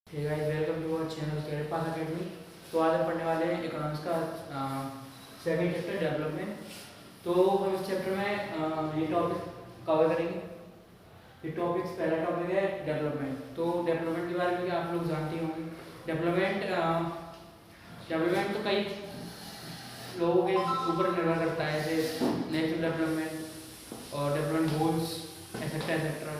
Hey guys, welcome to our channel career path academy. तो आज हम पढ़ने वाले हैं इकोनॉमिक्स का सेकंड चैप्टर डेवलपमेंट। तो हम इस चैप्टर में ये टॉपिक कवर करेंगे। ये टॉपिक्स पहला टॉपिक है डेवलपमेंट। तो डेवलपमेंट के बारे में आप लोग जानते होंगे। डेवलपमेंट तो कई लोगों के ऊपर निर्भर करता है, जैसे नेशनल डेवलपमेंट और development goals etcetera etcetera.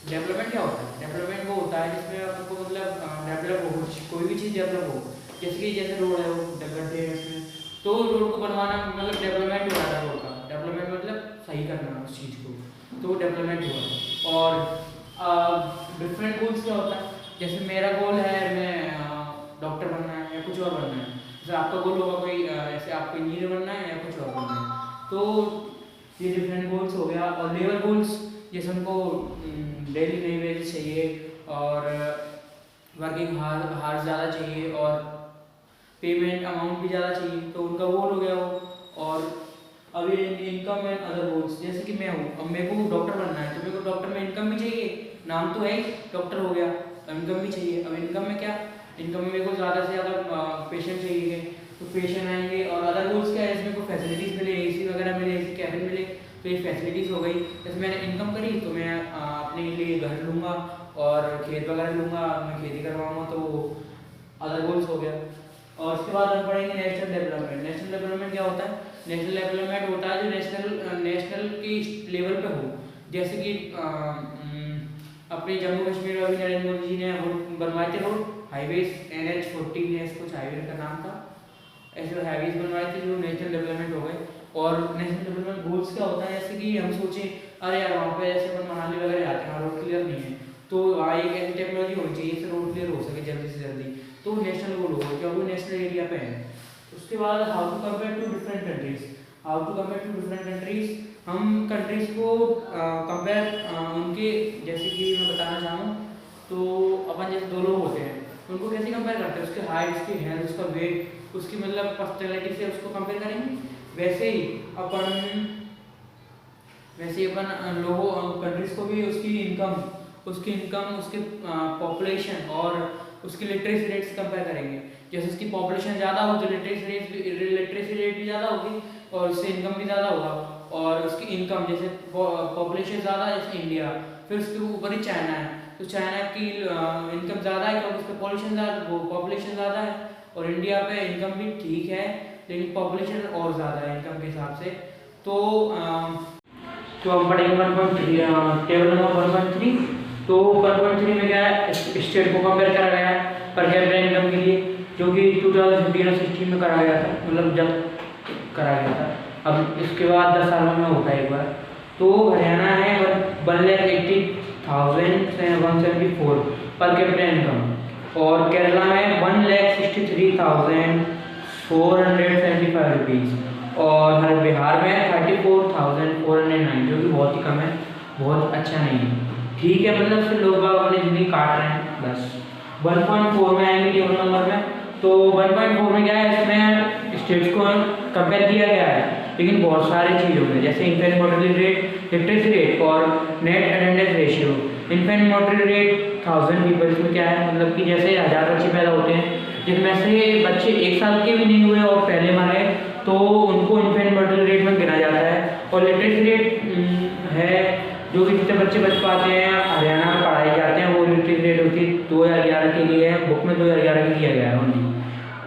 Development क्या होता है? डेवलपमेंट वो होता है जिसमें आपको मतलब डेवलप हो, कोई भी चीज़ डेवलप हो, जैसे रोड है, वो गड्ढे हैं इसमें, तो रोड को बनवाना मतलब डेवलपमेंट हो रहा है। रोड का डेवलपमेंट मतलब सही करना उस चीज़ को, तो वो डेवलपमेंट हुआ। और डिफरेंट गोल्स क्या होता है, जैसे मेरा गोल है मैं डॉक्टर बनना है या कुछ और बनना है। जैसे आपका गोल होगा कोई ऐसे आपको इंजीनियर बनना है या कुछ और बनना है। तो ये डिफरेंट गोल्स हो गया। और लेबर गोल्स, जैसे उनको डेली नई वेज चाहिए और वर्किंग हार ज़्यादा चाहिए और पेमेंट अमाउंट भी ज़्यादा चाहिए, तो उनका गोल हो गया वो। और अभी इनकम एंड अदर गोल्स, जैसे कि मैं हूँ, अब मेरे को डॉक्टर बनना है, तो मेरे को डॉक्टर में इनकम भी चाहिए, नाम तो है ही डॉक्टर हो गया, इनकम भी चाहिए। अब इनकम में क्या, इनकम में मेरे को ज़्यादा से ज़्यादा पेशेंट चाहिए, तो पेशेंट आएंगे। और अदर गोल्स क्या है, इसमें को फैसिलिटीज़ मिले, एसी वगैरह मिले, एसी कैबिन मिले, तो ये फैसिलिटीज़ हो गई। जैसे मैंने इनकम करी तो मैं अपने लिए घर लूँगा और खेत वगैरह लूँगा, मैं खेती करवाऊँगा, तो अदर गोल्स हो गया। और उसके बाद हम पढ़ेंगे नेशनल डेवलपमेंट। नेशनल डेवलपमेंट क्या होता है? नेशनल डेवलपमेंट होता है जो नेशनल की लेवल पे हो। जैसे कि अपने जम्मू कश्मीर में अभी नरेंद्र मोदी जी ने वो बनवाए थे रोड, हाईवेज, NH-40 कुछ हाईवे का नाम था, ऐसे हाईवेज बनवाए थे जो नेशनल डेवलपमेंट हो गए। और नेशनल डेवलपमेंट गोल्स क्या होता है, जैसे कि हम सोचें अरे यार वहाँ पे ऐसे अपन मनाली वगैरह जाते हैं, रोड क्लियर नहीं है, तो वहाँ एक ऐसी टेक्नोलॉजी होनी चाहिए जिससे रोड क्लियर हो सके जल्दी से जल्दी, तो नेशनल गोल होगा क्योंकि नेशनल एरिया पे है। उसके बाद how to compare two different countries. How to compare two different countries, हम कंट्रीज को कंपेयर उनके, जैसे कि मैं बताना चाहूँ तो अपन जैसे दो लोग होते हैं, उनको कैसे कंपेयर करते हैं, उसके हाइट, उसकी हेल्थ, उसका वेट, उसकी मतलब पर्सनैलिटी से उसको कंपेयर करेंगे। वैसे ही अपन लोगों कंट्रीज को भी उसकी इनकम, उसके पॉपुलेशन और उसकी लिटरेसी रेट से कंपेयर करेंगे। जैसे उसकी पॉपुलेशन ज़्यादा हो तो लिटरेसी रेट भी ज़्यादा होगी और उससे इनकम भी ज़्यादा होगा। और उसकी इनकम, जैसे पॉपुलेशन ज़्यादा है जैसे इंडिया, फिर उसके ऊपर ही चाइना है, तो चाइना की इनकम ज़्यादा है क्योंकि उसका पॉपुलेशन ज़्यादा है। और इंडिया पे इनकम भी ठीक है लेकिन पॉपुलेशन और ज़्यादा है इनकम के हिसाब से। तो हम पढ़ेंगे 1.3 टेबल नंबर 1.3। तो 1.3 में क्या है, स्टेट को कंपेयर करा गया है पर कैपिटा इनकम के लिए, जो कि 2015 और 16 में करा गया था, मतलब जब करा गया था। अब इसके बाद 10 सालों में होता है एक बार। तो हरियाणा है 1,80,174 पर कैपिटा इनकम और केरला में 1,63,475 रुपीज़ और हर बिहार में 34,409, जो कि बहुत ही कम है, बहुत अच्छा नहीं है, ठीक है, मतलब फिर लोग अपनी ज़िंदगी काट रहे हैं बस। 1.4 में आएंगे टेबल नंबर में। तो 1.4 में क्या है, इसमें स्टेट्स को कंपेयर किया गया है लेकिन बहुत सारी चीज़ों में, जैसे infant mortality rate, literacy rate और net attendance ratio. Infant mortality rate 1000 people, इसमें क्या है, मतलब कि जैसे 1000 बच्चे पैदा होते हैं, जिनमें से बच्चे 1 साल के भी नहीं हुए और पहले मरे, तो उनको इन्फेंट मोर्टेलिटी रेट में गिना जाता है। और लिटरेसी रेट है जो कि जितने बच्चे बच पाते हैं हरियाणा में पढ़ाए जाते हैं, वो लिटरेसी रेट होती है 2011 के लिए है, बुक में 2011 के दिया गया है ओनली।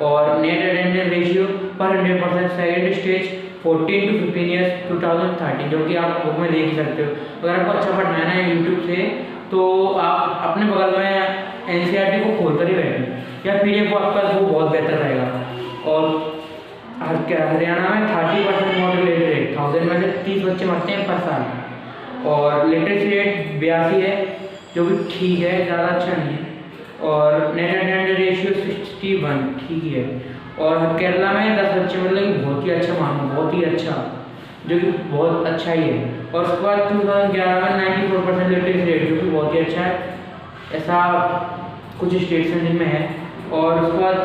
और नेट अटेंडेंस रेशियो पर 100% सेकेंड स्टेज 14 to 15 ईयर्स 2013, जो कि आप बुक में देख ही सकते हो। अगर आपको अच्छा पढ़ना है ना यूट्यूब से, तो आप अपने बगल में NCERT को खोल कर ही बैठे या PDF को आपका, वो बहुत बेहतर रहेगा। और हरियाणा में 30% मोर्टेलिटी रेट, 1000 में से 30 बच्चे मरते हैं पर साल। और लिटरेसी रेट 82 है, जो कि ठीक है, ज़्यादा अच्छा नहीं है। और नेट अटेंडेंस रेशियो 61, ठीक ही है। और केरला में 10 बच्चे, मतलब बहुत ही अच्छा मानो, बहुत ही अच्छा, जो कि बहुत अच्छा ही है। और उसके बाद 2011 में 94% लिटरेसी रेट, जो कि बहुत ही अच्छा है, ऐसा कुछ स्टेट्स हैं जिनमें है। और उसके बाद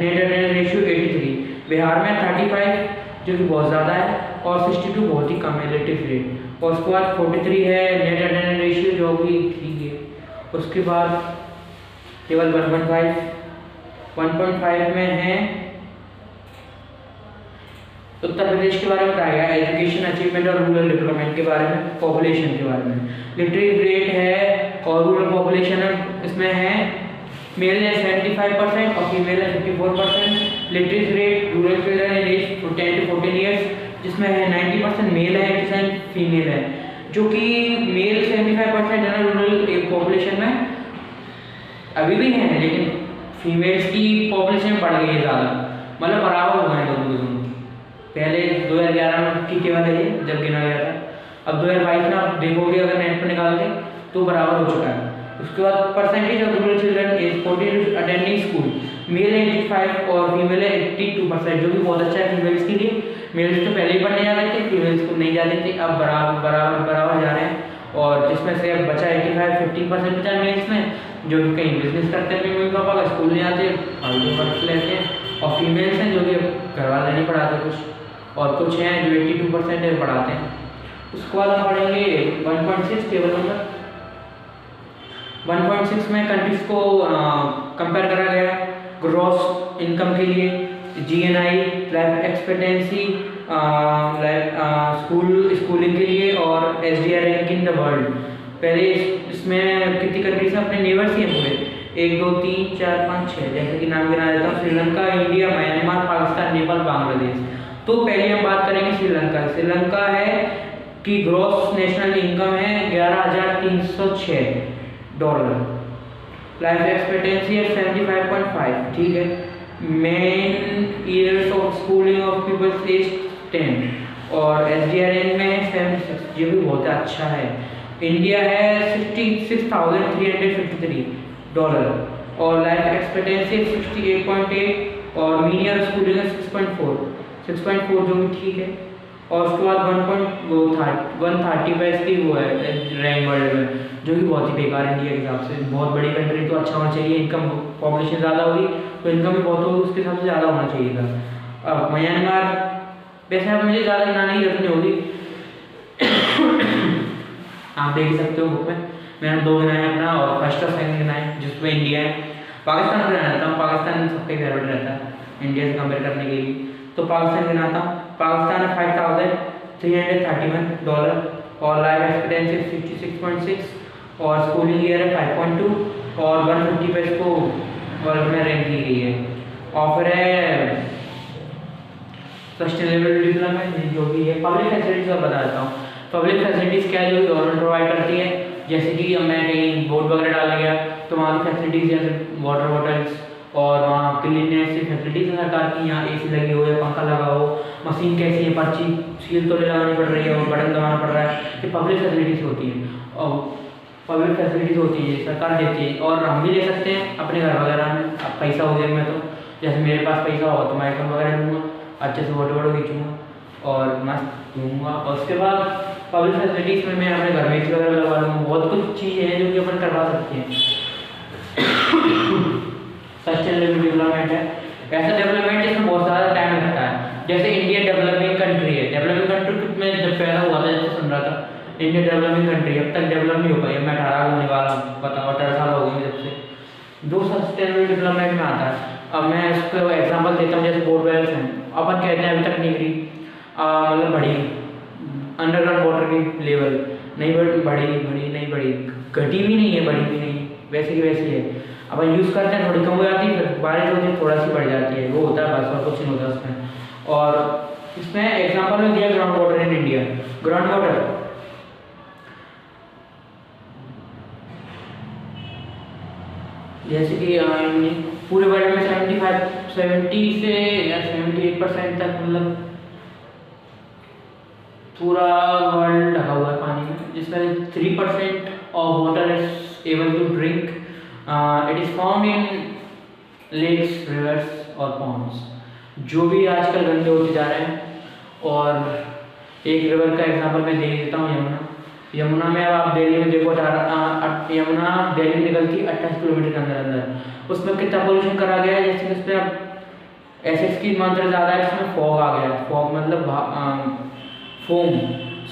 नेट अटेंडेंस रेशियो 83, बिहार में 35, जो कि बहुत ज़्यादा है, और 62 बहुत ही कम है लिटरेसी रेट। और उसके बाद 43 है नेट अटेंडेंस रेशियो, जो कि ठीक है। उसके बाद केवल 1.5 में है। उत्तर प्रदेश के बारे में बताया गया, एजुकेशन अचीवमेंट और रूरल डेवलपमेंट के बारे में, पॉपुलेशन के बारे में। लिटरेसी रेट है और रूरल पॉपुलेशन इसमें है मेल है 75% और फीमेल है 54%। Literacy rate rural children in age 10 to 14 years जिसमें है 90% मेल है, 80% फीमेल है, जो कि मेल 75% है ना रूरल पॉपुलेशन में अभी भी है, लेकिन फीमेल्स की पॉपुलेशन बढ़ गई है ज़्यादा, मतलब बराबर हो गए दोनों के दोनों। पहले 2011 की केवल है जब गिना गया था, अब 2022 में आप देखोगे अगर नेट पर निकाल के तो बराबर हो चुका है। उसके बाद percentage of rural children age 14 attending school, male है 85 और फीमेल है 82%, जो कि बहुत अच्छा है फीमेल्स के लिए। मेल्स तो पहले ही पढ़ने जाते थे, फीमेल्स को नहीं जाते थे, अब बराबर जा रहे हैं। और जिसमें से अब बचा 85 15% बचा मेल्स में, जो कि कहीं बिजनेस करते हैं, मम्मी पापा का स्कूल नहीं आते, फालतू वर्क लेते हैं। और फीमेल्स हैं जो कि घर वाले नहीं पढ़ाते कुछ, और कुछ हैं जो 82% है पढ़ाते हैं। उसके बाद हम पढ़ेंगे 1.6 टेबल नंबर 1.6 में कंट्रीज को कंपेयर करा गया ग्रॉस इनकम के लिए, जीएनआई, लाइफ एक्सपेक्टेंसी, स्कूलिंग के लिए और SDR rank in the world. पहले इसमें कितनी कंट्रीज हैं, अपने नेबर्स ही हैं पूरे 1 2 3 4 5 6, जैसे कि नाम गिना देता हूँ, श्रीलंका, इंडिया, म्यांमार, पाकिस्तान, नेपाल, बांग्लादेश। तो पहले हम बात करेंगे श्रीलंका। श्रीलंका है कि ग्रॉस नेशनल इनकम है $11,306, लाइफ एक्सपेक्टेंसी है 75.5, ठीक है। Mean years of schooling of peoples age 10 और एसडीआरएन में है 76, ये भी बहुत अच्छा है। इंडिया है $66,353 और लाइफ एक्सपेक्टेंसी 68.8 और मीन ईयर स्कूलिंग है 6.4 जो भी ठीक है। और उसके बाद 130 पे इसकी वो है रैंक वर्ल्ड में, जो कि बहुत ही बेकार है इंडिया के हिसाब से। बहुत बड़ी कंट्री तो अच्छा होना चाहिए, इनकम पॉपुलेशन ज़्यादा होगी तो इनकम भी बहुत होगी, उसके हिसाब से ज़्यादा होना चाहिए था। अब म्यांमार, वैसे अब मुझे ज़्यादा गिनाने की जरूरत नहीं होगी आप देख सकते हो बुक में, मैंने 2 गिनाए अपना और फर्स्ट और सेकंड गिनाए, जिसमें इंडिया है। पाकिस्तान को गिनाता हूँ, पाकिस्तान सबके फेवरेट रहता है इंडिया से कंपेयर करने के लिए, तो पाकिस्तान गिनाता हूँ। पाकिस्तान है $5,331 और लाइफ एक्सपेक्टेंसी 66.6 और स्कूलिंग ईयर है 5.2 और 150 पे इसको वर्ल्ड में रैंक की गई है। और फिर है सस्टेनेबल डेवलपमेंट, जो भी है। पब्लिक फैसिलिटीज का बता देता हूँ। पब्लिक फैसिलिटीज़ क्या है जो गवर्नमेंट प्रोवाइड करती है, जैसे कि मैं कहीं बोर्ड वगैरह डाल गया तो वहाँ की फैसिलिटीज़ जैसे वाटर बॉटल्स और वहाँ क्लीननेस की फैसिलिटीज़ है सरकार की, यहाँ एसी लगी हो या पंखा लगा हो, मशीन कैसी है, पर्ची सील तो लगानी पड़ रही है और बटन दबाना पड़ रहा है, ये पब्लिक फैसिलिटीज़ होती है। और पब्लिक फैसिलिटीज़ होती है सरकार देती है और हम भी ले सकते हैं अपने घर वगैरह में। अब पैसा हो गया मैं तो, जैसे मेरे पास पैसा होगा तो मैं आईफोन वगैरह लूँगा, अच्छे से फोटो खींचूँगा और मस्त घूमूँगा। और उसके बाद पब्लिक फैसिलिटीज़ में मैं अपने घर में एसी वगैरह लगा लूँगा। बहुत कुछ चीज़ें हैं जो कि अपन करवा सकते हैं। सस्टेनेबल डेवलपमेंट है ऐसा डेवलपमेंट जिसमें बहुत ज़्यादा टाइम लगता है। जैसे इंडिया डेवलपिंग कंट्री है, डेवलपिंग कंट्री में जब पैदा हुआ था, जैसे सुन रहा था इंडिया डेवलपिंग कंट्री, अब तक डेवलप नहीं हो पाई। मैं 18 होने वाला हूँ, बताओ 18 साल हो गए जब से। जो सस्टेनेबल डेवलपमेंट में आता है, अब मैं इसको एग्जांपल देता हूँ। जैसे बोरवेल्स हैं, अपन कहते हैं अभी तक नहीं गिरी, मतलब बढ़ी, अंडरग्राउंड वाटर की लेवल नहीं बढ़ी नहीं बढ़ी, घटी भी नहीं है, बढ़ी भी नहीं, वैसे की वैसी है। अपन यूज़ करते हैं, थोड़ी कम हो जाती है, फिर बारिश होती है थोड़ा सी बढ़ जाती है, वो होता है बस, और कुछ नहीं होता उसमें। और इसमें एग्जांपल में दिया ground water in India. Ground water जैसे कि पूरे वर्ल्ड में 70 से या 78% तक, मतलब पूरा वर्ल्ड ढका हुआ है पानी में, जिसमें 3% of water is able to drink. It is found in lakes, rivers और पॉन्ड्स, जो भी आजकल गंदे होते जा रहे हैं। और एक रिवर का एग्जांपल मैं दे देता हूँ, यमुना में। अब आप दिल्ली में देखो, यमुना दिल्ली में निकलती 28 किलोमीटर के अंदर, उसमें कितना पोल्यूशन करा गया है। जैसे उसमें अब एसिड्स की मात्रा ज़्यादा है, इसमें फॉग आ गया है। फॉग मतलब फोम,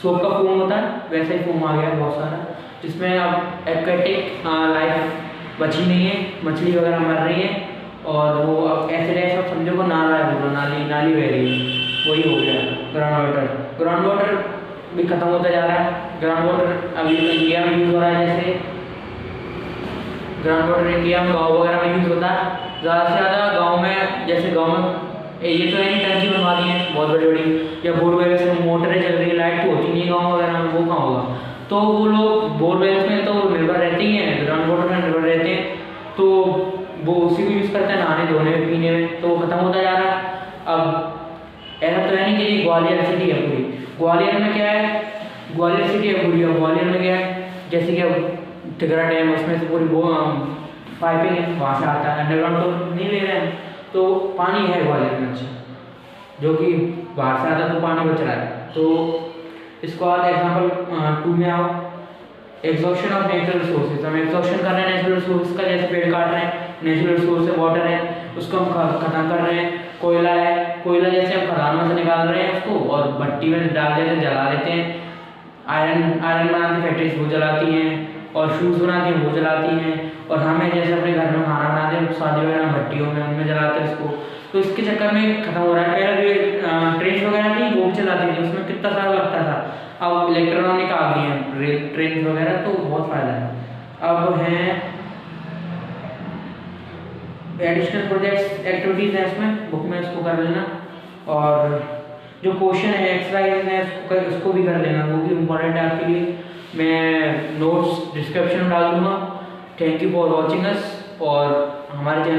सोप का फोम होता है, वैसे ही फोम आ गया है बहुत सारा, जिसमें अब एक्वेटिक लाइफ बची नहीं है, मछली वगैरह मर रही है, और वो अब ऐसे रहे सब समझो को नाला है, पूरा नाली नाली बह रही है, वही हो गया ग्राउंड वाटर। ग्राउंड वाटर भी खत्म होता जा रहा है। ग्राउंड वाटर अभी इंडिया में यूज़ हो रहा है, जैसे ग्राउंड वाटर इंडिया में गाँव वगैरह में यूज़ होता है ज़्यादा से ज़्यादा। गाँव में जैसे गाँव में ये तो है नहीं, टंकी बनवा दी है बहुत बड़ी बड़ी, या बोरवेल से मोटरें चल रही है, लाइट तो होती नहीं है गाँव वगैरह में, वो कहाँ होगा। तो वो लोग बोरवेल्स में तो निर्भर रहते ही हैं, ग्राउंड वाटर में निर्भर रहते हैं, तो वो उसी को यूज़ करते हैं नहाने धोने में, पीने में, तो वो खत्म होता जा रहा है। अब ऐसा तो है नहीं कि ग्वालियर सिटी है पूरी, ग्वालियर में क्या है, ग्वालियर सिटी है पूरी, और ग्वालियर में क्या है, जैसे कि तिगरा डैम, उसमें से पूरी वो पाइपिंग है, वहाँ से आता है, अंडरग्राउंड तो नहीं ले रहे हैं, तो पानी है ग्वालियर में अच्छा, जो कि बाहर से आता तो पानी बच रहा है। तो इसको आज एग्जाम्पल 2 में आओ, एग्जॉस्शन ऑफ नेचुरल रिसोर्सेज। हम एग्जॉस्शन कर रहे हैं नेचुरल रिसोर्स का, जैसे पेड़ काट रहे हैं, नेचुरल रिसोर्स है वाटर है, उसको हम खत्म कर रहे हैं। कोयला है, कोयला जैसे हम खदानों से निकाल रहे हैं उसको, और भट्टी में डाल देते हैं, जला देते हैं। आयरन बनाती फैक्ट्रीज वो जलाती हैं, और शूज़ बनाती हैं वो जलाती हैं, और हमें जैसे अपने घर में खाना बनाते हैं शादी वगैरह भट्टियों में, उनमें जलाते हैं उसको। तो इसके चक्कर में खत्म हो रहा है। पहले जो ट्रेन वगैरह थी वो भी चलाती थी, उसमें कितना सारा लगता था, अब इलेक्ट्रॉनिक आ गई हैं ट्रेन वगैरह, तो बहुत फ़ायदा है। अब हैं एडिशनल प्रोजेक्ट्स एक्टिविटीज़ हैं इसमें, बुक में इसको कर लेना, और जो क्वेश्चन है एक्सरसाइज है उसको भी कर लेना, वो भी इम्पोर्टेंट है आपके लिए। मैं नोट्स डिस्क्रिप्शन में डाल दूँगा। Thank you for watching us, और हमारे चैनल